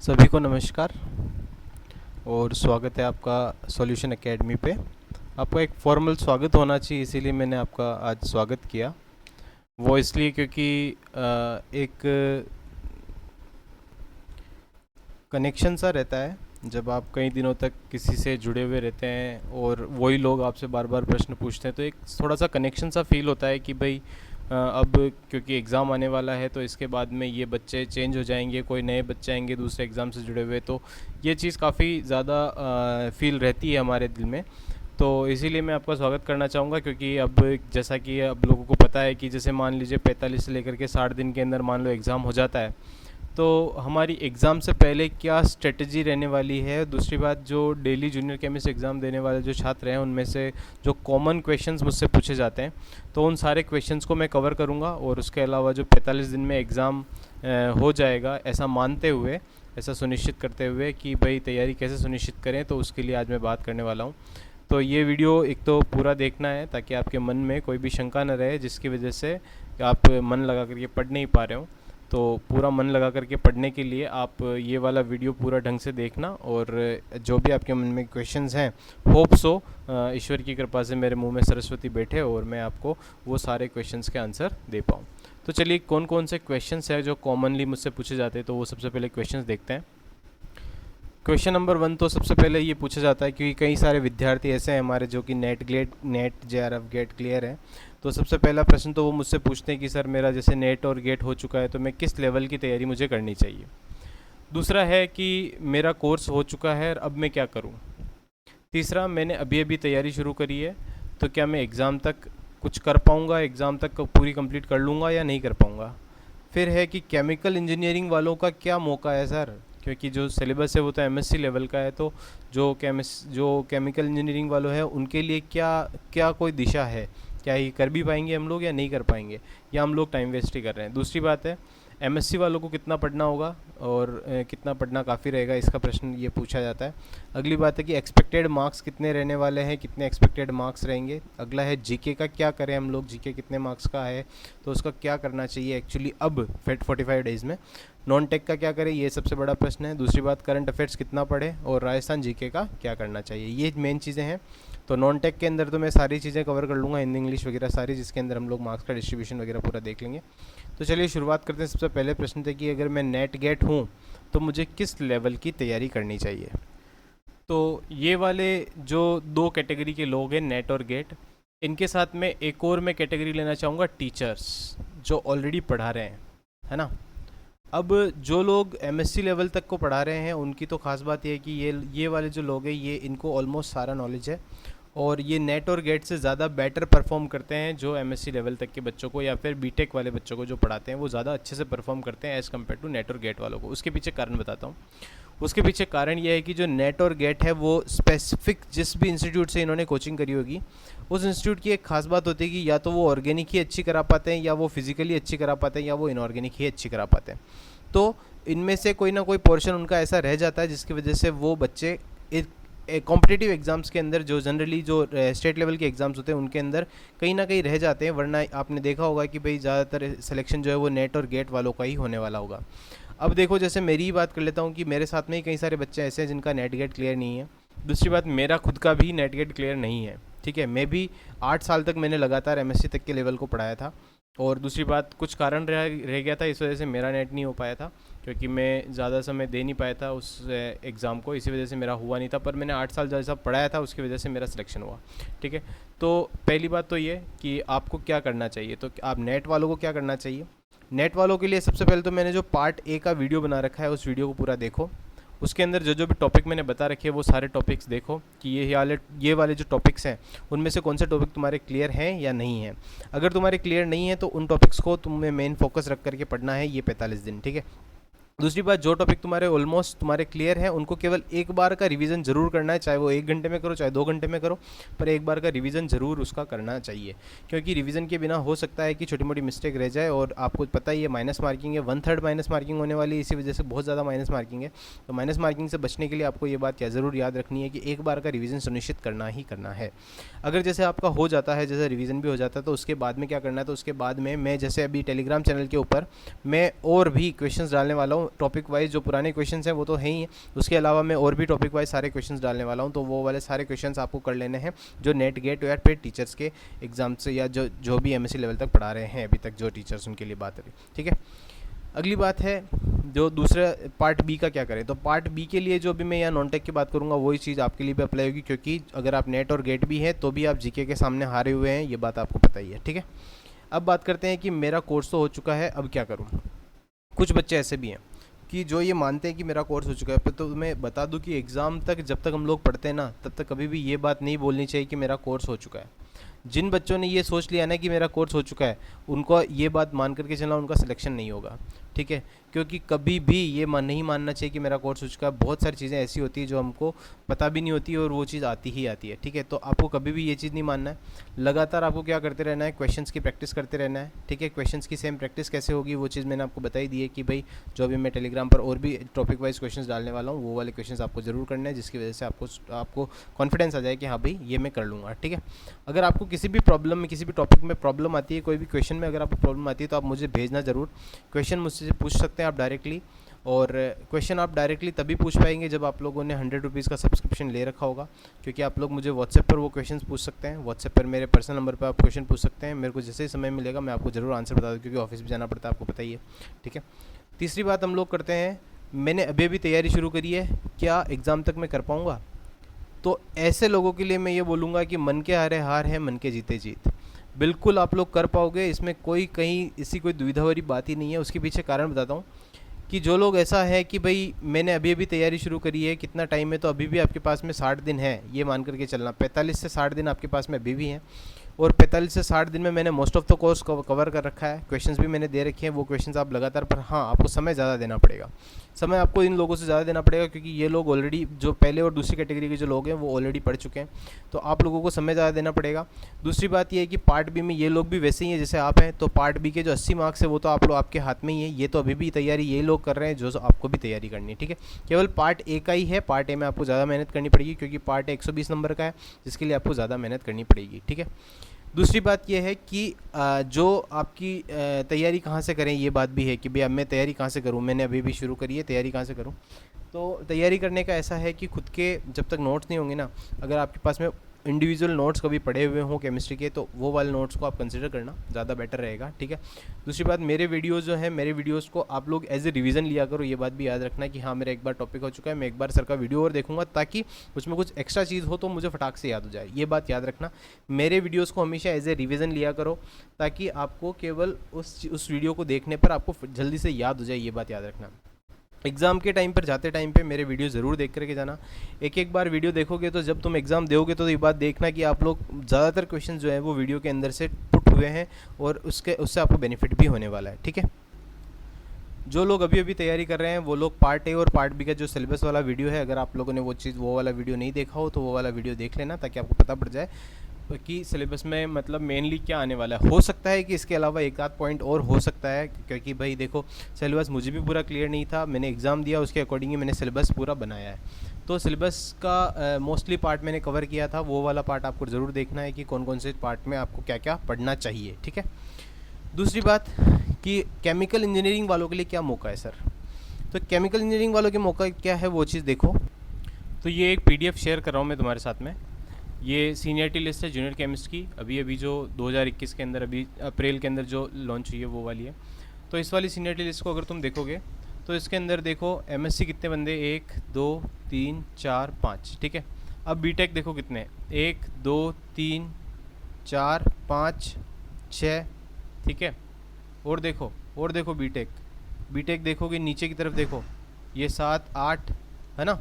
सभी को नमस्कार और स्वागत है आपका सॉल्यूशन एकेडमी पे। आपका एक फॉर्मल स्वागत होना चाहिए, इसीलिए मैंने आपका आज स्वागत किया। वो इसलिए क्योंकि एक कनेक्शन सा रहता है जब आप कई दिनों तक किसी से जुड़े हुए रहते हैं और वही लोग आपसे बार बार प्रश्न पूछते हैं, तो एक थोड़ा सा कनेक्शन सा फील होता है कि भाई अब क्योंकि एग्ज़ाम आने वाला है तो इसके बाद में ये बच्चे चेंज हो जाएंगे, कोई नए बच्चे आएंगे दूसरे एग्ज़ाम से जुड़े हुए, तो ये चीज़ काफ़ी ज़्यादा फील रहती है हमारे दिल में। तो इसीलिए मैं आपका स्वागत करना चाहूँगा, क्योंकि अब जैसा कि अब लोगों को पता है कि जैसे मान लीजिए 45 से लेकर के 60 दिन के अंदर मान लो एग्ज़ाम हो जाता है, तो हमारी एग्ज़ाम से पहले क्या स्ट्रेटजी रहने वाली है। दूसरी बात, जो डेली जूनियर केमिस्ट एग्ज़ाम देने वाले जो छात्र हैं उनमें से जो कॉमन क्वेश्चंस मुझसे पूछे जाते हैं, तो उन सारे क्वेश्चंस को मैं कवर करूंगा। और उसके अलावा जो 45 दिन में एग्ज़ाम हो जाएगा ऐसा मानते हुए, ऐसा सुनिश्चित करते हुए कि भाई तैयारी कैसे सुनिश्चित करें, तो उसके लिए आज मैं बात करने वाला हूँ। तो ये वीडियो एक तो पूरा देखना है ताकि आपके मन में कोई भी शंका न रहे जिसकी वजह से आप मन लगा करके पढ़ नहीं पा रहे हो। तो पूरा मन लगा करके पढ़ने के लिए आप ये वाला वीडियो पूरा ढंग से देखना, और जो भी आपके मन में क्वेश्चंस हैं, होप सो ईश्वर की कृपा से मेरे मुंह में सरस्वती बैठे और मैं आपको वो सारे क्वेश्चंस के आंसर दे पाऊँ। तो चलिए, कौन कौन से क्वेश्चंस हैं जो कॉमनली मुझसे पूछे जाते हैं, तो वो सबसे पहले क्वेश्चंस देखते हैं। क्वेश्चन नंबर 1 तो सबसे पहले ये पूछा जाता है, क्योंकि कई सारे विद्यार्थी ऐसे हैं हमारे जो कि नेट JRF गेट क्लियर है। तो सबसे पहला प्रश्न तो वो मुझसे पूछते हैं कि सर मेरा जैसे नेट और गेट हो चुका है तो मैं किस लेवल की तैयारी मुझे करनी चाहिए। दूसरा है कि मेरा कोर्स हो चुका है, अब मैं क्या करूं। तीसरा, मैंने अभी अभी तैयारी शुरू करी है, तो क्या मैं एग्ज़ाम तक कुछ कर पाऊंगा, एग्ज़ाम तक पूरी कंप्लीट कर लूँगा या नहीं कर पाऊँगा। फिर है कि केमिकल इंजीनियरिंग वालों का क्या मौका है सर, क्योंकि जो सिलेबस है वो तो MSc लेवल का है, तो जो केमिकल इंजीनियरिंग वालों है उनके लिए क्या क्या कोई दिशा है, क्या ये कर भी पाएंगे हम लोग या नहीं कर पाएंगे, या हम लोग टाइम वेस्ट ही कर रहे हैं। दूसरी बात है, MSc वालों को कितना पढ़ना होगा और कितना पढ़ना काफ़ी रहेगा, इसका प्रश्न ये पूछा जाता है। अगली बात है कि एक्सपेक्टेड मार्क्स कितने रहने वाले हैं, कितने एक्सपेक्टेड मार्क्स रहेंगे। अगला है जीके का क्या करें हम लोग, जीके कितने मार्क्स का है, तो उसका क्या करना चाहिए एक्चुअली अब 45 डेज़ में। नॉन टेक का क्या करें, ये सबसे बड़ा प्रश्न है। दूसरी बात, करंट अफेयर्स कितना पढ़े, और राजस्थान जीके का क्या करना चाहिए, ये मेन चीज़ें हैं। तो नॉन टेक के अंदर तो मैं सारी चीज़ें कवर कर लूँगा, हिंदी इंग्लिश वगैरह सारी, जिसके अंदर हम लोग मार्क्स का डिस्ट्रीब्यूशन वगैरह पूरा देख लेंगे। तो चलिए शुरुआत करते हैं। सबसे पहले प्रश्न थे कि अगर मैं नेट गेट हूँ तो मुझे किस लेवल की तैयारी करनी चाहिए। तो ये वाले जो दो कैटेगरी के लोग हैं, नेट और गेट, इनके साथ में एक और मैं कैटेगरी लेना चाहूँगा, टीचर्स जो ऑलरेडी पढ़ा रहे हैं, है ना। अब जो लोग MSc लेवल तक को पढ़ा रहे हैं उनकी तो ख़ास बात ये है कि ये वाले जो लोग हैं ये इनको ऑलमोस्ट सारा नॉलेज है, और ये नेट और गेट से ज़्यादा बेटर परफॉर्म करते हैं जो MSc लेवल तक के बच्चों को या फिर बीटेक वाले बच्चों को जो पढ़ाते हैं, वो ज़्यादा अच्छे से परफॉर्म करते हैं एज़ कम्पेयर टू नेट और गेट वालों को। उसके पीछे कारण बताता हूँ। उसके पीछे कारण ये है कि जो नेट और गेट है वो स्पेसिफिक जिस भी इंस्टीट्यूट से इन्होंने कोचिंग करी होगी, उस इंस्टीट्यूट की एक खास बात होती है कि या तो वो ऑर्गेनिक ही अच्छी करा पाते हैं, या वो फिजिकली अच्छी करा पाते हैं, या वो इनऑर्गेनिक ही अच्छी करा पाते हैं। तो इनमें से कोई ना कोई पोर्शन उनका ऐसा रह जाता है जिसकी वजह से वो बच्चे कॉम्पिटिटिव एग्ज़ाम्स के अंदर, जो जनरली जो स्टेट लेवल के एग्ज़ाम्स होते हैं उनके अंदर कहीं ना कहीं रह जाते हैं। वरना आपने देखा होगा कि भाई ज़्यादातर सिलेक्शन जो है वो नेट और गेट वालों का ही होने वाला होगा। अब देखो, जैसे मेरी ही बात कर लेता हूँ कि मेरे साथ में ही कई सारे बच्चे ऐसे हैं जिनका नेट गेट क्लियर नहीं है। दूसरी बात, मेरा खुद का भी नेट गेट क्लियर नहीं है, ठीक है। मैं भी 8 साल तक मैंने लगातार MSc तक के लेवल को पढ़ाया था, और दूसरी बात, कुछ कारण रह गया था, इस वजह से मेरा नेट नहीं हो पाया था, क्योंकि मैं ज़्यादा समय दे नहीं पाया था उस एग्ज़ाम को, इसी वजह से मेरा हुआ नहीं था। पर मैंने 8 साल जैसा पढ़ाया था उसकी वजह से मेरा सिलेक्शन हुआ, ठीक है। तो पहली बात तो ये कि आपको क्या करना चाहिए, तो आप नेट वालों को क्या करना चाहिए। नेट वालों के लिए सबसे पहले तो मैंने जो पार्ट A का वीडियो बना रखा है उस वीडियो को पूरा देखो। उसके अंदर जो जो भी टॉपिक मैंने बता रखे हैं वो सारे टॉपिक्स देखो कि ये वाले जो टॉपिक्स हैं उनमें से कौन से टॉपिक तुम्हारे क्लियर हैं या नहीं हैं। अगर तुम्हारे क्लियर नहीं है तो उन टॉपिक्स को तुम्हें मेन फोकस रख करके पढ़ना है ये 45 दिन, ठीक है। दूसरी बात, जो टॉपिक तुम्हारे ऑलमोस्ट तुम्हारे क्लियर हैं उनको केवल एक बार का रिवीजन जरूर करना है, चाहे वो 1 घंटे में करो चाहे 2 घंटे में करो, पर एक बार का रिवीजन जरूर उसका करना चाहिए, क्योंकि रिवीजन के बिना हो सकता है कि छोटी मोटी मिस्टेक रह जाए। और आपको पता ही है माइनस मार्किंग है, 1/3 माइनस मार्किंग होने वाली है, इसी वजह से बहुत ज़्यादा माइनस मार्किंग है। तो माइनस मार्किंग से बचने के लिए आपको ये बात क्या ज़रूर याद रखनी है कि एक बार का रिवीजन सुनिश्चित करना ही करना है। अगर जैसे आपका हो जाता है, जैसे रिवीजन भी हो जाता है, तो उसके बाद में क्या करना है, तो उसके बाद में मैं जैसे अभी टेलीग्राम चैनल के ऊपर मैं और भी क्वेश्चंस डालने वाला हूँ टॉपिक वाइज जो पुराने क्वेश्चंस हैं वो तो है ही हैं, उसके अलावा मैं और भी टॉपिक वाइज सारे क्वेश्चंस डालने वाला हूँ, तो वो वाले सारे क्वेश्चंस आपको कर लेने हैं जो नेट गेट या फिर टीचर्स के एग्जाम से या जो भी एमएससी लेवल तक पढ़ा रहे हैं अभी तक जो टीचर्स, उनके लिए बात है। ठीक है, अगली बात है जो दूसरा पार्ट बी का क्या करें। तो पार्ट बी के लिए जो अभी मैं यहाँ नॉन टेक की बात करूँगा वही चीज़ आपके लिए भी अप्लाई होगी, क्योंकि अगर आप नेट और गेट भी हैं तो भी आप जीके के सामने हारे हुए हैं, ये बात आपको पता ही है। ठीक है, अब बात करते हैं कि मेरा कोर्स तो हो चुका है, अब क्या करूँ। कुछ बच्चे ऐसे भी हैं कि जो ये मानते हैं कि मेरा कोर्स हो चुका है, तो मैं बता दूं कि एग्ज़ाम तक जब तक हम लोग पढ़ते हैं ना, तब तक कभी भी ये बात नहीं बोलनी चाहिए कि मेरा कोर्स हो चुका है। जिन बच्चों ने ये सोच लिया ना कि मेरा कोर्स हो चुका है, उनको ये बात मान करके चलना, उनका सिलेक्शन नहीं होगा। ठीक है, क्योंकि कभी भी ये नहीं मानना चाहिए कि मेरा कोर्स हो चुका है। बहुत सारी चीज़ें ऐसी होती है जो हमको पता भी नहीं होती और वो चीज़ आती ही आती है। ठीक है, तो आपको कभी भी ये चीज़ नहीं मानना है। लगातार आपको क्या करते रहना है, क्वेश्चंस की प्रैक्टिस करते रहना है। ठीक है, क्वेश्चंस की सेम प्रैक्टिस कैसे होगी वो चीज़ मैंने आपको बताई दी है कि भाई जो अभी मैं टेलीग्राम पर और भी टॉपिक वाइज क्वेश्चंस डालने वाला हूँ, वो वाले क्वेश्चंस आपको ज़रूर करने हैं, जिसकी वजह से आपको कॉन्फिडेंस आ जाए कि हाँ भाई ये मैं कर लूँगा। ठीक है, अगर आपको किसी भी प्रॉब्लम में, किसी भी टॉपिक में प्रॉब्लम आती है, कोई भी क्वेश्चन में अगर आपको प्रॉब्लम आती है, तो आप मुझे भेजना ज़रूर। क्वेश्चन मुझसे पूछ सकते हैं आप डायरेक्टली, और क्वेश्चन आप डायरेक्टली तभी पूछ पाएंगे जब आप लोगों ने 100 रुपीज़ का सब्सक्रिप्शन ले रखा होगा, क्योंकि आप लोग मुझे व्हाट्सएप पर वो क्वेश्चन पूछ सकते हैं। व्हाट्सएप पर मेरे पर्सनल नंबर पर आप क्वेश्चन पूछ सकते हैं, मेरे को जैसे ही समय मिलेगा मैं आपको ज़रूर आंसर बता दूँ, क्योंकि ऑफिस भी जाना पड़ता है, आपको पता ही है। ठीक है, तीसरी बात हम लोग करते हैं, मैंने अभी तैयारी शुरू करी है, क्या एग्ज़ाम तक मैं कर पाऊँगा। तो ऐसे लोगों के लिए मैं ये बोलूँगा कि मन के हारे हार है, मन के जीते जीत। बिल्कुल आप लोग कर पाओगे, इसमें कोई कहीं इसी कोई दुविधा वाली बात ही नहीं है। उसके पीछे कारण बताता हूँ कि जो लोग ऐसा है कि भाई मैंने अभी तैयारी शुरू करी है, कितना टाइम है, तो अभी भी आपके पास में 60 दिन है, ये मान करके चलना। 45 से 60 दिन आपके पास में अभी भी हैं, और 45 से 60 दिन में मैंने most of the course cover कर रखा है। क्वेश्चंस भी मैंने दे रखे हैं, वो क्वेश्चंस आप लगातार, पर हाँ आपको समय ज़्यादा देना पड़ेगा। समय आपको इन लोगों से ज़्यादा देना पड़ेगा, क्योंकि ये लोग ऑलरेडी, जो पहले और दूसरी कैटेगरी के जो लोग हैं वो ऑलरेडी पढ़ चुके हैं, तो आप लोगों को समय ज़्यादा देना पड़ेगा। दूसरी बात ये है कि पार्ट बी में ये लोग भी वैसे ही हैं जैसे आप हैं, तो पार्ट बी के जो 80 मार्क्स है वो तो आप लोग आपके हाथ में ही है। ये तो अभी भी तैयारी ये लोग कर रहे हैं जो आपको भी तैयारी करनी है। ठीक है, केवल पार्ट ए का ही है, पार्ट ए में आपको ज़्यादा मेहनत करनी पड़ेगी, क्योंकि पार्ट ए 120 नंबर का है, जिसके लिए आपको ज़्यादा मेहनत करनी पड़ेगी। ठीक है, दूसरी बात यह है कि जो आपकी तैयारी कहाँ से करें, ये बात भी है कि भाई अब मैं तैयारी कहाँ से करूँ, मैंने अभी भी शुरू करी है, तैयारी कहाँ से करूँ। तो तैयारी करने का ऐसा है कि खुद के जब तक नोट्स नहीं होंगे ना, अगर आपके पास में इंडिविजुअल नोट्स कभी पढ़े हुए हों केमिस्ट्री के, तो वो वाले नोट्स को आप कंसिडर करना ज़्यादा बेटर रहेगा। ठीक है, दूसरी बात, मेरे वीडियोस जो है, मेरे वीडियोस को आप लोग एज ए रिवीजन लिया करो। ये बात भी याद रखना कि हाँ मेरा एक बार टॉपिक हो चुका है, मैं एक बार सर का वीडियो और देखूंगा, ताकि उसमें कुछ एक्स्ट्रा चीज़ हो तो मुझे फटाक से याद हो जाए। ये बात याद रखना, मेरे वीडियोज़ को हमेशा एज ए रिवीजन लिया करो, ताकि आपको केवल उस वीडियो को देखने पर आपको जल्दी से याद हो जाए। ये बात याद रखना। एग्ज़ाम के टाइम पर जाते टाइम पे मेरे वीडियो ज़रूर देख करके जाना। एक बार वीडियो देखोगे तो जब तुम एग्ज़ाम दोगे तो ये बात देखना कि आप लोग ज़्यादातर क्वेश्चन जो है वो वीडियो के अंदर से पुट हुए हैं, और उससे आपको बेनिफिट भी होने वाला है। ठीक है, जो लोग अभी तैयारी कर रहे हैं वो लोग पार्ट ए और पार्ट बी का जो सिलेबस वाला वीडियो है, अगर आप लोगों ने वो वाला वीडियो नहीं देखा हो तो वो वाला वीडियो देख लेना, ताकि आपको पता पड़ जाए कि सिलेबस में मतलब मेनली क्या आने वाला है। हो सकता है कि इसके अलावा एक आध पॉइंट और हो सकता है, क्योंकि भाई देखो सिलेबस मुझे भी पूरा क्लियर नहीं था, मैंने एग्ज़ाम दिया उसके अकॉर्डिंग ही मैंने सिलेबस पूरा बनाया है। तो सिलेबस का मोस्टली पार्ट मैंने कवर किया था, वो वाला पार्ट आपको ज़रूर देखना है कि कौन कौन से पार्ट में आपको क्या क्या पढ़ना चाहिए। ठीक है, दूसरी बात कि केमिकल इंजीनियरिंग वालों के लिए क्या मौका है सर। तो केमिकल इंजीनियरिंग वालों के मौका क्या है वो चीज़ देखो। तो ये एक PDF शेयर कर रहा हूँ मैं तुम्हारे साथ में। ये सीनियरिटी लिस्ट है जूनियर केमिस्ट की, अभी जो 2021 के अंदर, अभी अप्रैल के अंदर जो लॉन्च हुई है वो वाली है। तो इस वाली सीनियरिटी लिस्ट को अगर तुम देखोगे तो इसके अंदर देखो MSc कितने बंदे, 1 2 3 4 5। ठीक है, अब बीटेक देखो कितने, 1 2 3 4 5 6। ठीक है, और देखो बीटेक देखोगे नीचे की तरफ देखो, ये 7 8 है ना।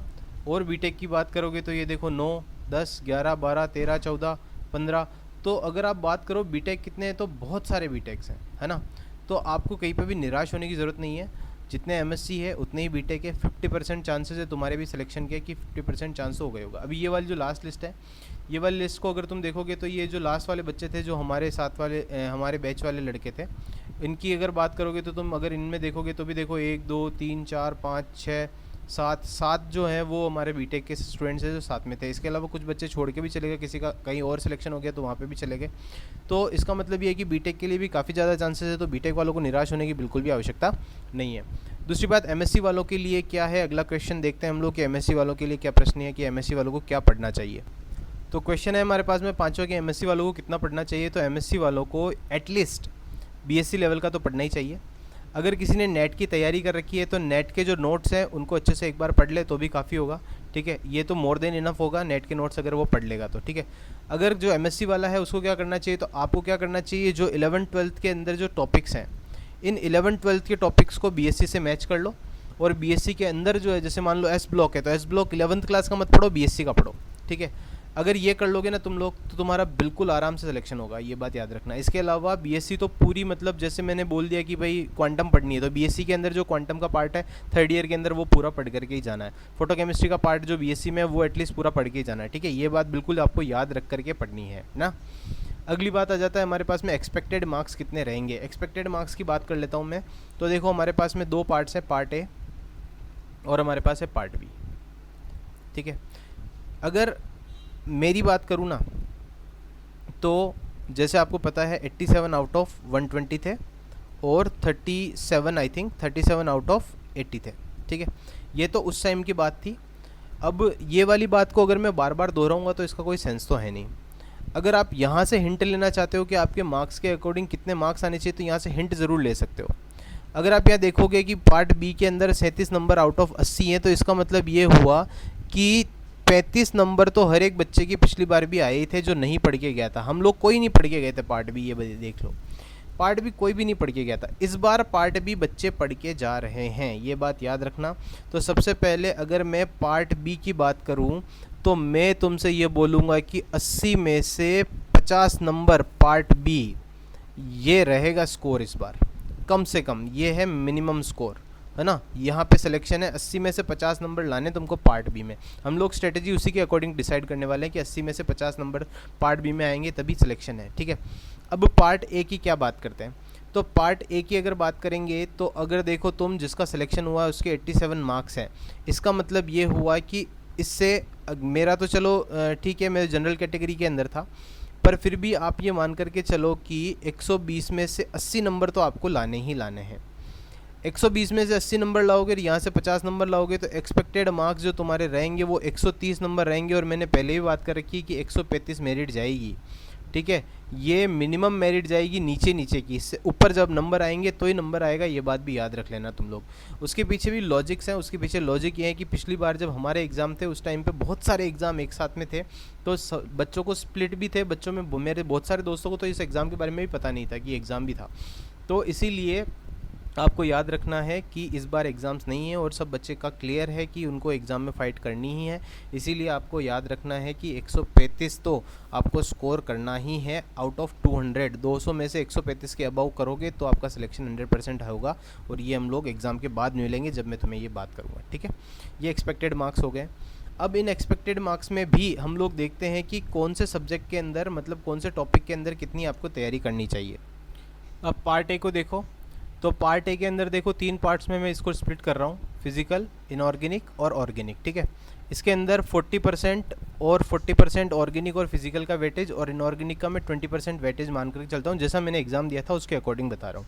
और बीटेक की बात करोगे तो ये देखो 9 10 11 12 13 14 15। तो अगर आप बात करो बीटेक कितने हैं, तो बहुत सारे बीटेक्स हैं, है ना। तो आपको कहीं पर भी निराश होने की ज़रूरत नहीं है, जितने MSc है उतने ही बीटेक है। 50% चांसेस है तुम्हारे भी सिलेक्शन के कि 50% चांस हो गए होगा। अभी ये वाली जो लास्ट लिस्ट है, ये वाली लिस्ट को अगर तुम देखोगे तो ये जो लास्ट वाले बच्चे थे, जो हमारे साथ वाले हमारे बैच वाले लड़के थे, इनकी अगर बात करोगे तो तुम अगर इनमें देखोगे तो भी देखो 1 2 3 4 5 6 सात सात जो हैं वो हमारे बीटेक के स्टूडेंट्स हैं जो साथ में थे। इसके अलावा कुछ बच्चे छोड़ के भी चले गए, किसी का कहीं और सिलेक्शन हो गया तो वहाँ पे भी चले गए। तो इसका मतलब ये है कि बीटेक के लिए भी काफ़ी ज़्यादा चांसेस है, तो बीटेक वालों को निराश होने की बिल्कुल भी आवश्यकता नहीं है। दूसरी बात, एमएससी वालों के लिए क्या है, अगला क्वेश्चन देखते हैं हम लोग कि एमएससी वालों के लिए क्या प्रश्न है कि एमएससी वालों को क्या पढ़ना चाहिए। तो क्वेश्चन है हमारे पास में पाँचवा कि एमएससी वालों को कितना पढ़ना चाहिए। तो एमएससी वालों को एटलीस्ट बीएससी लेवल का तो पढ़ना ही चाहिए। अगर किसी ने नेट की तैयारी कर रखी है तो नेट के जो नोट्स हैं उनको अच्छे से एक बार पढ़ ले तो भी काफ़ी होगा, ठीक है। ये तो मोर देन इनफ होगा नेट के नोट्स अगर वो पढ़ लेगा तो, ठीक है। अगर जो एमएससी वाला है उसको क्या करना चाहिए, तो आपको क्या करना चाहिए, जो 11th-12th के अंदर जो टॉपिक्स हैं, इन 11th-12th के टॉपिक्स को बीएससी से मैच कर लो। और बीएससी के अंदर जो है, जैसे मान लो एस ब्लॉक है तो एस ब्लॉक 11th क्लास का मत पढ़ो, बीएससी का पढ़ो, ठीक है। अगर ये कर लोगे ना तुम लोग तो तुम्हारा बिल्कुल आराम से सिलेक्शन होगा, ये बात याद रखना। इसके अलावा बीएससी तो पूरी, मतलब जैसे मैंने बोल दिया कि भाई क्वांटम पढ़नी है तो बीएससी के अंदर जो क्वांटम का पार्ट है 3rd ईयर के अंदर वो पूरा पढ़ करके ही जाना है। फोटोकेमिस्ट्री का पार्ट जो बीएससी में है वो एटलीस्ट पूरा पढ़ के ही जाना है, ठीक है। ये बात बिल्कुल आपको याद रख करके पढ़नी है ना। अगली बात आ जाता है हमारे पास में एक्सपेक्टेड मार्क्स कितने रहेंगे। एक्सपेक्टेड मार्क्स की बात कर लेता हूँ मैं। तो देखो हमारे पास में 2 पार्ट्स हैं, पार्ट ए और हमारे पास है पार्ट बी, ठीक है। अगर मेरी बात करूँ ना तो जैसे आपको पता है 87 आउट ऑफ 120 थे और 37 आई थिंक 37 आउट ऑफ 80 थे, ठीक है। ये तो उस टाइम की बात थी। अब ये वाली बात को अगर मैं बार बार दोहराऊंगा तो इसका कोई सेंस तो है नहीं। अगर आप यहाँ से हिंट लेना चाहते हो कि आपके मार्क्स के अकॉर्डिंग कितने मार्क्स आने चाहिए तो यहाँ से हिंट ज़रूर ले सकते हो। अगर आप यहाँ देखोगे कि पार्ट बी के अंदर 37 नंबर आउट ऑफ 80 हैं तो इसका मतलब ये हुआ कि 35 नंबर तो हर एक बच्चे की पिछली बार भी आए थे जो नहीं पढ़ के गया था। हम लोग कोई नहीं पढ़ के गए थे पार्ट बी, ये देख लो, पार्ट बी कोई भी नहीं पढ़ के गया था। इस बार पार्ट बी बच्चे पढ़ के जा रहे हैं, ये बात याद रखना। तो सबसे पहले अगर मैं पार्ट बी की बात करूं तो मैं तुमसे ये बोलूँगा कि 80 में से 50 नंबर पार्ट बी ये रहेगा स्कोर इस बार, कम से कम ये है मिनिमम स्कोर, है ना। यहाँ पे सिलेक्शन है 80 में से 50 नंबर लाने तुमको पार्ट बी में। हम लोग स्ट्रेटेजी उसी के अकॉर्डिंग डिसाइड करने वाले हैं कि 80 में से 50 नंबर पार्ट बी में आएंगे तभी सिलेक्शन है, ठीक है। अब पार्ट ए की क्या बात करते हैं। तो पार्ट ए की अगर बात करेंगे तो अगर देखो तुम जिसका सिलेक्शन हुआ उसके 87 मार्क्स हैं, इसका मतलब ये हुआ कि इससे मेरा तो चलो ठीक है, मैं जनरल कैटेगरी के अंदर था, पर फिर भी आप ये मान करके चलो कि 120 में से 80 नंबर तो आपको लाने ही लाने हैं। 120 में से 80 नंबर लाओगे, यहाँ से 50 नंबर लाओगे तो एक्सपेक्टेड मार्क्स जो तुम्हारे रहेंगे वो 130 नंबर रहेंगे। और मैंने पहले ही बात कर रखी है कि 135 मेरिट जाएगी, ठीक है। ये मिनिमम मेरिट जाएगी नीचे नीचे की, इससे ऊपर जब नंबर आएंगे तो ही नंबर आएगा, ये बात भी याद रख लेना तुम लोग। उसके पीछे भी लॉजिक्स हैं। उसके पीछे लॉजिक ये है कि पिछली बार जब हमारे एग्ज़ाम थे उस टाइम पे बहुत सारे एग्ज़ाम एक साथ में थे तो बच्चों को स्प्लिट भी थे। बच्चों में मेरे बहुत सारे दोस्तों को तो इस एग्ज़ाम के बारे में भी पता नहीं था कि एग्ज़ाम भी था। तो इसीलिए आपको याद रखना है कि इस बार एग्ज़ाम्स नहीं है और सब बच्चे का क्लियर है कि उनको एग्ज़ाम में फ़ाइट करनी ही है। इसीलिए आपको याद रखना है कि 135 तो आपको स्कोर करना ही है आउट ऑफ 200। 200 में से 135 के अबाउ करोगे तो आपका सिलेक्शन 100% होगा। और ये हम लोग एग्ज़ाम के बाद मिलेंगे जब मैं तुम्हें ये बात करूँगा, ठीक है। ये एक्सपेक्टेड मार्क्स हो गए। अब इन एक्सपेक्टेड मार्क्स में भी हम लोग देखते हैं कि कौन से सब्जेक्ट के अंदर, मतलब कौन से टॉपिक के अंदर कितनी आपको तैयारी करनी चाहिए। अब पार्ट ए को देखो, तो पार्ट ए के अंदर देखो 3 पार्ट्स में मैं इसको स्प्लिट कर रहा हूँ, फिजिकल, इनऑर्गेनिक और ऑर्गेनिक, ठीक है। इसके अंदर 40% और 40% ऑर्गेनिक और फिजिकल का वेटेज और इनऑर्गेनिक का मैं 20% वेटेज मान कर चलता हूँ, जैसा मैंने एग्जाम दिया था उसके अकॉर्डिंग बता रहा हूँ।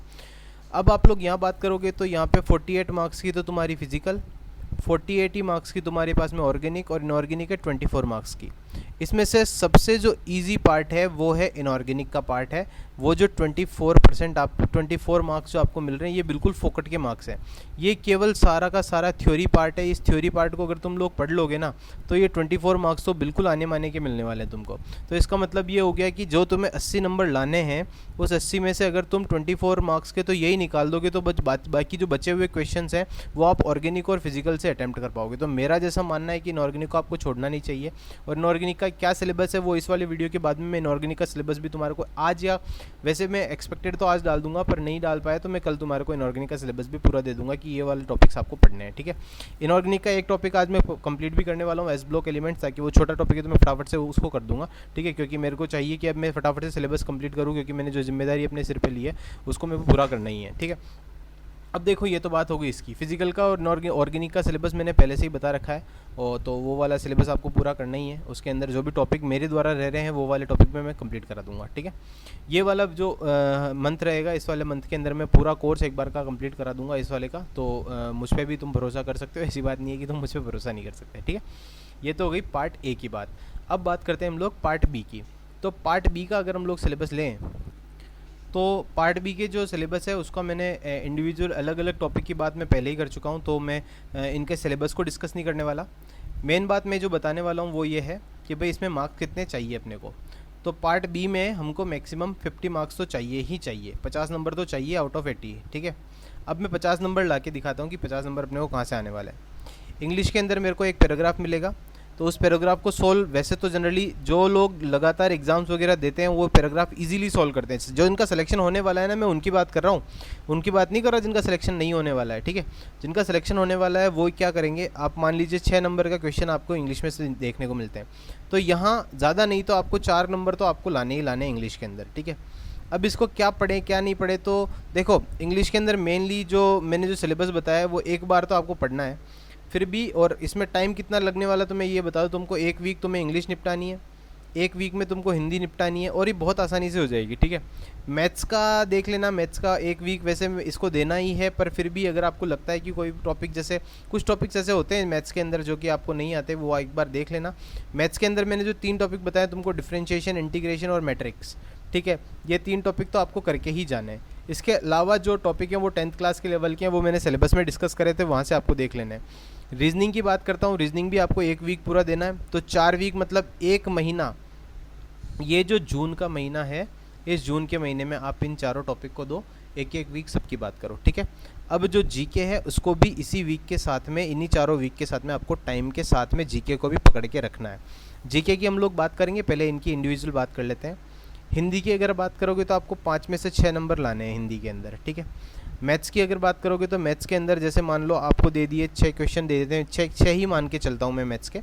अब आप लोग यहाँ बात करोगे तो यहाँ पे 48 मार्क्स की तो तुम्हारी फिजिकल, 48 ही मार्क्स की तुम्हारे पास में ऑर्गेनिक और इनऑर्गेनिक है 24 मार्क्स की। इसमें से सबसे जो इजी पार्ट है वो है इनऑर्गेनिक का पार्ट है। वो जो 24% आपको 24 मार्क्स जो आपको मिल रहे हैं ये बिल्कुल फोकट के मार्क्स हैं। ये केवल सारा का सारा थ्योरी पार्ट है। इस थ्योरी पार्ट को अगर तुम लोग पढ़ लोगे ना तो ये 24 मार्क्स तो बिल्कुल आने माने के मिलने वाले हैं तुमको। तो इसका मतलब ये हो गया कि जो तुम्हें 80 नंबर लाने हैं उस 80 में से अगर तुम 24 मार्क्स के तो यही निकाल दोगे तो बाकी जो बचे हुए क्वेश्चंस हैं वो आप ऑर्गेनिक और फिजिकल से अटैम्प्ट कर पाओगे। तो मेरा जैसा मानना है कि इनऑर्गेनिक को आपको छोड़ना नहीं चाहिए। और इनऑर्गेनिक का क्या सिलेबस है वो इस वाले वीडियो के बाद में मैं इनऑर्गेनिक का सिलेबस भी तुम्हारे को आज, या वैसे मैं एक्सपेक्टेड तो आज डाल दूंगा पर नहीं डाल पाया तो मैं कल तुम्हारे को इनऑर्गेनिक का सिलेबस भी पूरा दे दूंगा कि ये वाले टॉपिक्स आपको पढ़ने हैं, ठीक है। इनऑर्गेनिक का एक टॉपिक आज मैं कंप्लीट भी करने वाला हूँ, एस ब्लॉक एलिमेंट्स, ताकि वो छोटा टॉपिक है तो मैं फटाफट से उसको कर दूंगा, ठीक है। क्योंकि मेरे को चाहिए कि अब मैं फटाफट से सिलेबस कंप्लीट करूँ, क्योंकि मैंने जो जिम्मेदारी अपने सिर पर ली है उसको मेरे को पूरा करना ही है, ठीक है। अब देखो ये तो बात हो गई इसकी। फिजिकल का और ऑर्गेनिक का सिलेबस मैंने पहले से ही बता रखा है, और तो वो वाला सिलेबस आपको पूरा करना ही है। उसके अंदर जो भी टॉपिक मेरे द्वारा रह रहे हैं वो वाले टॉपिक में मैं कंप्लीट करा दूंगा, ठीक है। ये वाला जो मंथ रहेगा, इस वाले मंथ के अंदर मैं पूरा कोर्स एक बार का कंप्लीट करा दूंगा इस वाले का। तो मुझ पर भी तुम भरोसा कर सकते हो, ऐसी बात नहीं है कि तुम मुझ पर भरोसा नहीं कर सकते, ठीक है। ये तो हो गई पार्ट ए की बात। अब बात करते हैं हम लोग पार्ट बी की। तो पार्ट बी का अगर हम लोग सिलेबस लें तो पार्ट बी के जो सिलेबस है उसका मैंने इंडिविजुअल अलग अलग टॉपिक की बात मैं पहले ही कर चुका हूँ, तो मैं इनके सिलेबस को डिस्कस नहीं करने वाला। मेन बात मैं जो बताने वाला हूँ वो ये है कि भाई इसमें मार्क्स कितने चाहिए अपने को। तो पार्ट बी में हमको मैक्सिमम 50 मार्क्स तो चाहिए ही चाहिए, 50 नंबर तो चाहिए आउट ऑफ 80, ठीक है। अब मैं 50 नंबर ला के दिखाता हूँ कि 50 नंबर अपने को कहाँ से आने वाला है। इंग्लिश के अंदर मेरे को एक पैराग्राफ मिलेगा, तो उस पैराग्राफ को सोल्व, वैसे तो जनरली जो लोग लगातार एग्जाम्स वगैरह देते हैं वो पैराग्राफ इजीली सॉल्व करते हैं। जो इनका सिलेक्शन होने वाला है ना, मैं उनकी बात कर रहा हूँ, उनकी बात नहीं कर रहा जिनका सिलेक्शन नहीं होने वाला है, ठीक है। जिनका सिलेक्शन होने वाला है वो क्या करेंगे, आप मान लीजिए 6 नंबर का क्वेश्चन आपको इंग्लिश में से देखने को मिलते हैं, तो यहाँ ज़्यादा नहीं तो आपको 4 नंबर तो आपको लाने ही लाने इंग्लिश के अंदर, ठीक है। अब इसको क्या पढ़ें क्या नहीं पढ़े, तो देखो इंग्लिश के अंदर मेनली जो मैंने जो सिलेबस बताया है वो एक बार तो आपको पढ़ना है फिर भी। और इसमें टाइम कितना लगने वाला तो मैं ये बता दूं तुमको, एक वीक तुम्हें इंग्लिश निपटानी है, एक वीक में तुमको हिंदी निपटानी है, और ये बहुत आसानी से हो जाएगी, ठीक है। मैथ्स का देख लेना, मैथ्स का एक वीक वैसे इसको देना ही है, पर फिर भी अगर आपको लगता है कि कोई टॉपिक, जैसे कुछ टॉपिक्स ऐसे होते हैं मैथ्स के अंदर जो कि आपको नहीं आते, वो एक बार देख लेना। मैथ्स के अंदर मैंने जो 3 टॉपिक बताया तुमको, डिफरेंशिएशन, इंटीग्रेशन और मैट्रिक्स, ठीक है। ये 3 टॉपिक तो आपको करके ही जाने हैं। इसके अलावा जो टॉपिक हैं वो 10th क्लास के लेवल के हैं, वो मैंने सिलेबस में डिस्कस करे थे, वहाँ से आपको देख लेना है। रीजनिंग की बात करता हूँ, रीजनिंग भी आपको एक वीक पूरा देना है, तो 4 वीक मतलब एक महीना। ये जो जून का महीना है, इस जून के महीने में आप इन चारों टॉपिक को दो, एक एक वीक सबकी बात करो, ठीक है। अब जो जीके है उसको भी इसी वीक के साथ में, इन्हीं चारों वीक के साथ में आपको टाइम के साथ में जीके को भी पकड़ के रखना है। जीके की हम लोग बात करेंगे, पहले इनकी इंडिविजुअल बात कर लेते हैं। हिंदी की अगर बात करोगे तो आपको 5 में से 6 नंबर लाने हैं हिंदी के अंदर, ठीक है। मैथ्स की अगर बात करोगे तो मैथ्स के अंदर जैसे मान लो आपको दे दिए 6 क्वेश्चन दे देते हैं, 6 ही मान के चलता हूँ मैं मैथ्स के,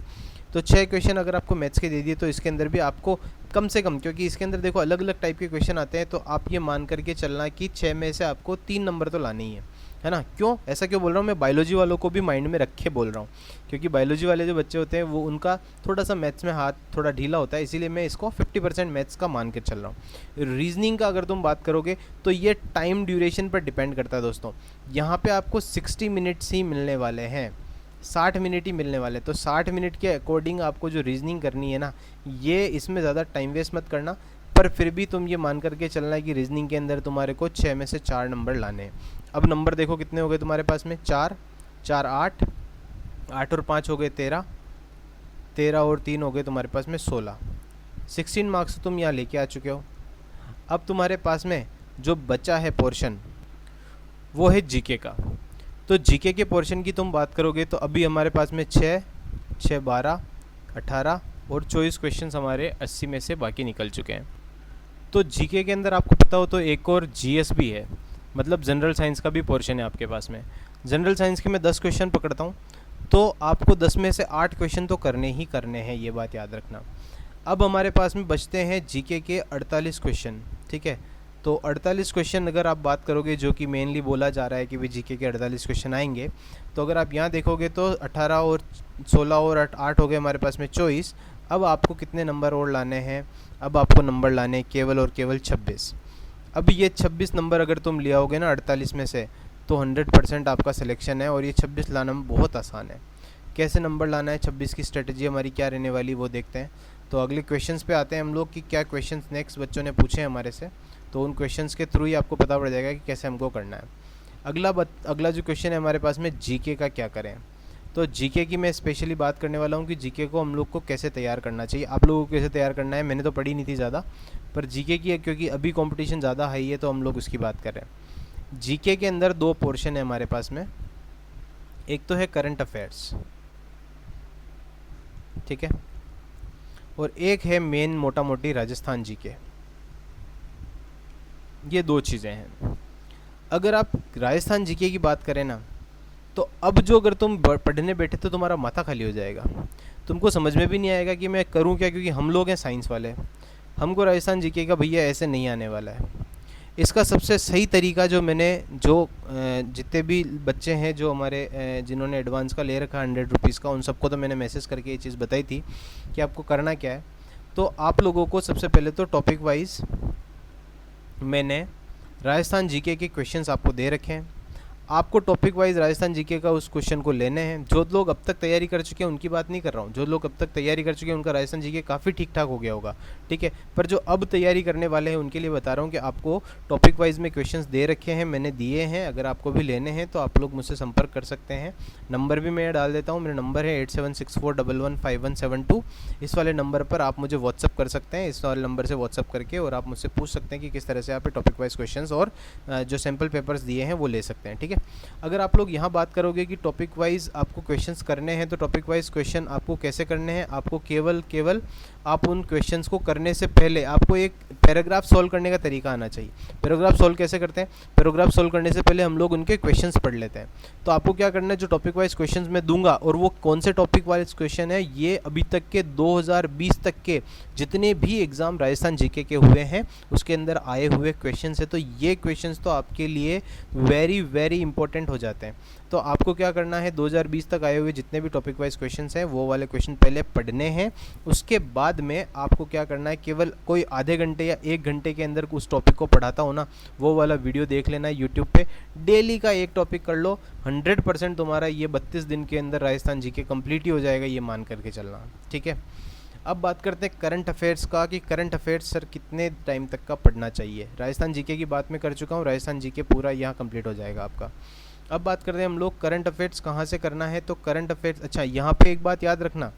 तो 6 क्वेश्चन अगर आपको मैथ्स के दे दिए तो इसके अंदर भी आपको कम से कम, क्योंकि इसके अंदर देखो अलग अलग टाइप के क्वेश्चन आते हैं, तो आप ये मान करके चलना कि 6 में से आपको 3 नंबर तो लाने ही है ना। क्यों ऐसा क्यों बोल रहा हूँ, मैं बायोलॉजी वालों को भी माइंड में रख के बोल रहा हूँ, क्योंकि बायोलॉजी वाले जो बच्चे होते हैं वो उनका थोड़ा सा मैथ्स में हाथ थोड़ा ढीला होता है, इसीलिए मैं इसको 50% मैथ्स का मान के चल रहा हूँ। रीजनिंग का अगर तुम बात करोगे तो ये टाइम ड्यूरेशन पर डिपेंड करता है दोस्तों। यहाँ पे आपको 60 मिनट्स ही मिलने वाले हैं, 60 मिनट ही मिलने वाले, तो 60 मिनट के अकॉर्डिंग आपको जो रीजनिंग करनी है ना, ये इसमें ज़्यादा टाइम वेस्ट मत करना। पर फिर भी तुम ये मान करके चलना है कि रीजनिंग के अंदर तुम्हारे को 6 में से 4 नंबर लाने हैं। अब नंबर देखो कितने हो गए तुम्हारे पास में, 4 4 8, 8 और 5 हो गए 13, 13 और 3 हो गए तुम्हारे पास में 16, 16 मार्क्स तुम यहाँ लेके आ चुके हो। अब तुम्हारे पास में जो बचा है पोर्शन वो है जीके का। तो जीके के पोर्शन की तुम बात करोगे तो अभी हमारे पास में 6 6 12 18 और 24 क्वेश्चंस हमारे 80 में से बाकी निकल चुके हैं। तो जीके के अंदर आपको पता हो तो एक और जीएस भी है, मतलब जनरल साइंस का भी पोर्शन है आपके पास में। जनरल साइंस के मैं 10 क्वेश्चन पकड़ता हूँ, तो आपको 10 में से 8 क्वेश्चन तो करने ही करने हैं, ये बात याद रखना। अब हमारे पास में बचते हैं जीके के 48 क्वेश्चन, ठीक है। तो 48 क्वेश्चन अगर आप बात करोगे, जो कि मेनली बोला जा रहा है कि भाई जीके के 48 क्वेश्चन आएंगे, तो अगर आप यहाँ देखोगे तो 18 और 16 और 8 हो गए हमारे पास में 24। अब आपको कितने नंबर और लाने हैं, अब आपको नंबर लाने हैं केवल और केवल 26। अब ये 26 नंबर अगर तुम ले आओगे ना 48 में से, तो 100% आपका सिलेक्शन है, और ये 26 लाना बहुत आसान है। कैसे नंबर लाना है, 26 की स्ट्रेटजी हमारी क्या रहने वाली वो देखते हैं। तो अगले क्वेश्चंस पे आते हैं हम लोग कि क्या क्वेश्चंस नेक्स्ट बच्चों ने पूछे हमारे से, तो उन क्वेश्चंस के थ्रू ही आपको पता पड़ जाएगा कि कैसे हमको करना है। अगला जो क्वेश्चन है हमारे पास में, जीके का क्या करें। तो जीके की मैं स्पेशली बात करने वाला हूँ कि जीके को हम लोग को कैसे तैयार करना चाहिए, आप लोगों को कैसे तैयार करना है। मैंने तो पढ़ी नहीं थी ज़्यादा, पर जीके की है क्योंकि अभी कंपटीशन ज़्यादा हाई है, तो हम लोग उसकी बात कर रहे हैं। जीके के अंदर 2 पोर्शन है हमारे पास में, एक तो है करंट अफेयर्स, ठीक है, और एक है मेन मोटा मोटी राजस्थान जीके। ये 2 चीज़ें हैं। अगर आप राजस्थान जीके की बात करें ना, तो अब जो अगर तुम पढ़ने बैठे तो तुम्हारा माथा खाली हो जाएगा, तुमको समझ में भी नहीं आएगा कि मैं करूं क्या, क्योंकि हम लोग हैं साइंस वाले, हमको राजस्थान जीके का भैया ऐसे नहीं आने वाला है। इसका सबसे सही तरीका जो मैंने जितने भी बच्चे हैं जो हमारे जिन्होंने एडवांस का ले रखा 100 रुपीज़ का, उन सबको तो मैंने मैसेज करके ये चीज़ बताई थी कि आपको करना क्या है। तो आप लोगों को सबसे पहले तो टॉपिक वाइज मैंने राजस्थान जीके के क्वेश्चंस आपको दे रखे हैं। आपको टॉपिक वाइज राजस्थान जीके का उस क्वेश्चन को लेने हैं। जो लोग अब तक तैयारी कर चुके हैं उनकी बात नहीं कर रहा हूँ, जो लोग अब तक तैयारी कर चुके हैं उनका राजस्थान जीके काफ़ी ठीक ठाक हो गया होगा, ठीक है। पर जो अब तैयारी करने वाले हैं उनके लिए बता रहा हूँ कि आपको टॉपिक वाइज में क्वेश्चंस दे रखे हैं, मैंने दिए हैं। अगर आपको भी लेने हैं तो आप लोग मुझसे संपर्क कर सकते हैं। नंबर भी मैं डाल देता हूँ, मेरा नंबर है 8764115172। इस वाले नंबर पर आप मुझे व्हाट्सअप कर सकते हैं, इस वाले नंबर से व्हाट्सअप करके, और आप मुझसे पूछ सकते हैं कि किस तरह से आप टॉपिक वाइज क्वेश्चंस और जो सैम्पल पेपर्स दिए हैं वो ले सकते हैं, ठीक है। अगर आप लोग यहाँ बात करोगे कि टॉपिक वाइज आपको क्वेश्चंस करने हैं, तो टॉपिक वाइज क्वेश्चन आपको कैसे करने हैं, आपको केवल आप उन क्वेश्चंस को करने से पहले आपको एक पैराग्राफ सॉल्व करने का तरीका आना चाहिए। पैराग्राफ सॉल्व कैसे करते हैं? पैराग्राफ सॉल्व करने से पहले हम लोग उनके क्वेश्चंस पढ़ लेते हैं। तो आपको क्या करना है, जो टॉपिक वाइज क्वेश्चंस मैं दूंगा, और वो कौन से टॉपिक वाइज क्वेश्चन है, ये अभी तक के 2020 तक के जितने भी एग्ज़ाम राजस्थान जीके के हुए हैं उसके अंदर आए हुए क्वेश्चंस है। तो ये क्वेश्चंस तो आपके लिए वेरी वेरी इंपॉर्टेंट हो जाते हैं। तो आपको क्या करना है, 2020 तक आए हुए जितने भी टॉपिक वाइज क्वेश्चंस हैं वो वाले क्वेश्चन पहले पढ़ने हैं। उसके बाद में आपको क्या करना है, केवल कोई आधे घंटे या 1 घंटे के अंदर उस टॉपिक को पढ़ाता हो ना, वो वाला वीडियो देख लेना है यूट्यूब पे। डेली का एक टॉपिक कर लो, 100% तुम्हारा ये 32 दिन के अंदर राजस्थान जीके कंप्लीट ही हो जाएगा, ये मान करके चलना, ठीक है। अब बात करते हैं करंट अफेयर्स का, कि करंट अफेयर्स सर कितने टाइम तक का पढ़ना चाहिए। राजस्थान जीके की बात मैं कर चुका हूँ, राजस्थान जीके पूरा यहाँ कंप्लीट हो जाएगा आपका। अब बात करते हैं हम लोग करंट अफेयर्स कहाँ से करना है। तो करंट अफेयर्स, अच्छा यहाँ पे एक बात याद रखना,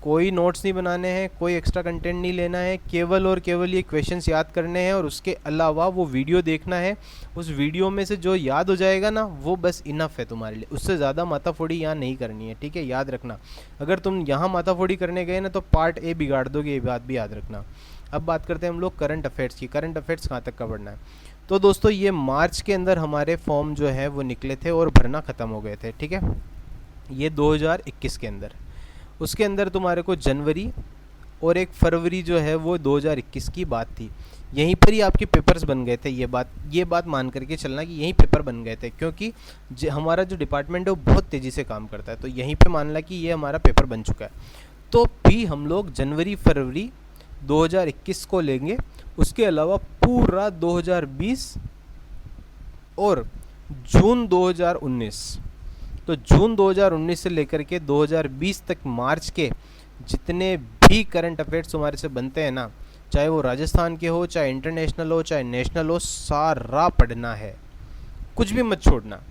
कोई नोट्स नहीं बनाने हैं, कोई एक्स्ट्रा कंटेंट नहीं लेना है, केवल और केवल ये क्वेश्चंस याद करने हैं, और उसके अलावा वो वीडियो देखना है। उस वीडियो में से जो याद हो जाएगा ना वो बस इनफ है तुम्हारे लिए, उससे ज़्यादा माथाफोड़ी यहाँ नहीं करनी है, ठीक है। याद रखना, अगर तुम यहाँ माथाफोड़ी करने गए ना तो पार्ट ए बिगाड़ दोगे, ये बात भी याद रखना। अब बात करते हैं हम लोग करंट अफेयर्स की। करंट अफेयर्स कहाँ तक का पढ़ना है। तो दोस्तों ये मार्च के अंदर हमारे फॉर्म जो है वो निकले थे और भरना ख़त्म हो गए थे, ठीक है, ये 2021 के अंदर। उसके अंदर तुम्हारे को जनवरी और 1 फरवरी जो है वो 2021 की बात थी। यहीं पर ही आपके पेपर्स बन गए थे, ये बात मान करके चलना कि यहीं पेपर बन गए थे, क्योंकि हमारा जो डिपार्टमेंट है वो बहुत तेज़ी से काम करता है। तो यहीं पे मान ला कि ये हमारा पेपर बन चुका है। तो भी हम लोग जनवरी फरवरी 2021 को लेंगे, उसके अलावा पूरा 2020 और जून 2019। तो जून 2019 से लेकर के 2020 तक मार्च के जितने भी करंट अफेयर्स हमारे से बनते हैं ना, चाहे वो राजस्थान के हो, चाहे इंटरनेशनल हो, चाहे नेशनल हो, सारा पढ़ना है, कुछ भी मत छोड़ना।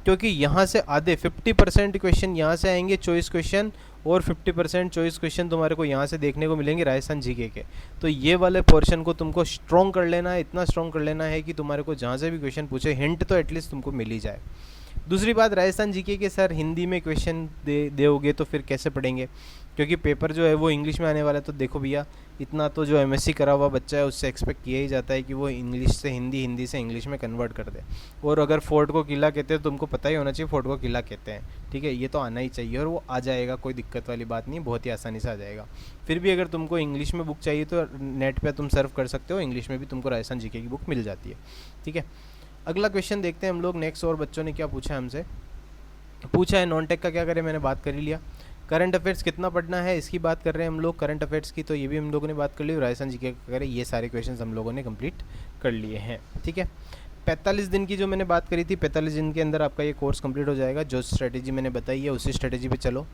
क्योंकि यहाँ से आधे 50% क्वेश्चन यहाँ से आएंगे चॉइस क्वेश्चन, और 50% चॉइस क्वेश्चन तुम्हारे को यहाँ से देखने को मिलेंगे राजस्थान जीके के। तो ये वाले पोर्शन को तुमको स्ट्रॉन्ग कर लेना है, इतना स्ट्रॉन्ग कर लेना है कि तुम्हारे को जहाँ से भी क्वेश्चन पूछे हिंट तो एटलीस्ट तुमको मिल ही जाए। दूसरी बात, राजस्थान जीके के सर हिंदी में क्वेश्चन दोगे तो फिर कैसे पढ़ेंगे, क्योंकि पेपर जो है वो इंग्लिश में आने वाला है। तो देखो भैया, इतना तो जो एमएससी करा हुआ बच्चा है उससे एक्सपेक्ट किया ही जाता है कि वो इंग्लिश से हिंदी, हिंदी से इंग्लिश में कन्वर्ट कर दे। और अगर फोर्ट को किला कहते हैं तो तुमको पता ही होना चाहिए फोर्ट को किला कहते हैं, ठीक है। ये तो आना ही चाहिए और वो आ जाएगा, कोई दिक्कत वाली बात नहीं, बहुत ही आसानी से आ जाएगा। फिर भी अगर तुमको इंग्लिश में बुक चाहिए तो नेट पर तुम सर्व कर सकते हो, इंग्लिश में भी तुमको राजस्थान जीके की बुक मिल जाती है, ठीक है। अगला क्वेश्चन देखते हैं हम लोग नेक्स्ट, और बच्चों ने क्या पूछा हमसे। पूछा है नॉन टेक का क्या करें, मैंने बात कर ही लिया। करंट अफेयर्स कितना पढ़ना है इसकी बात कर रहे हैं हम लोग, करंट अफेयर्स की, तो ये भी हम लोगों ने बात कर ली। राजस्थान जीके का करें, ये सारे क्वेश्चंस हम लोगों ने कंप्लीट कर लिए हैं, ठीक है। 45 दिन की जो मैंने बात करी थी, 45 दिन के अंदर आपका ये कोर्स कंप्लीट हो जाएगा। जो स्ट्रेटेजी मैंने बताई है उसी स्ट्रेटेजी पे चलो,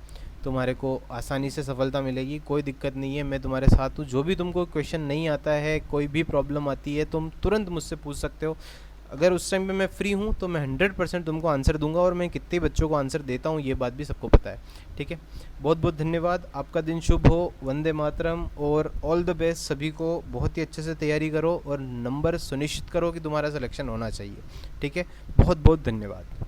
तुम्हारे को आसानी से सफलता मिलेगी, कोई दिक्कत नहीं है, मैं तुम्हारे साथ हूँ। जो भी तुमको क्वेश्चन नहीं आता है, कोई भी प्रॉब्लम आती है, तुम तुरंत मुझसे पूछ सकते हो। अगर उस टाइम पे मैं फ्री हूँ तो मैं 100% तुमको आंसर दूंगा, और मैं कितने बच्चों को आंसर देता हूँ ये बात भी सबको पता है, ठीक है। बहुत बहुत धन्यवाद, आपका दिन शुभ हो, वंदे मातरम, और ऑल द बेस्ट सभी को। बहुत ही अच्छे से तैयारी करो और नंबर सुनिश्चित करो कि तुम्हारा सिलेक्शन होना चाहिए, ठीक है। बहुत बहुत धन्यवाद।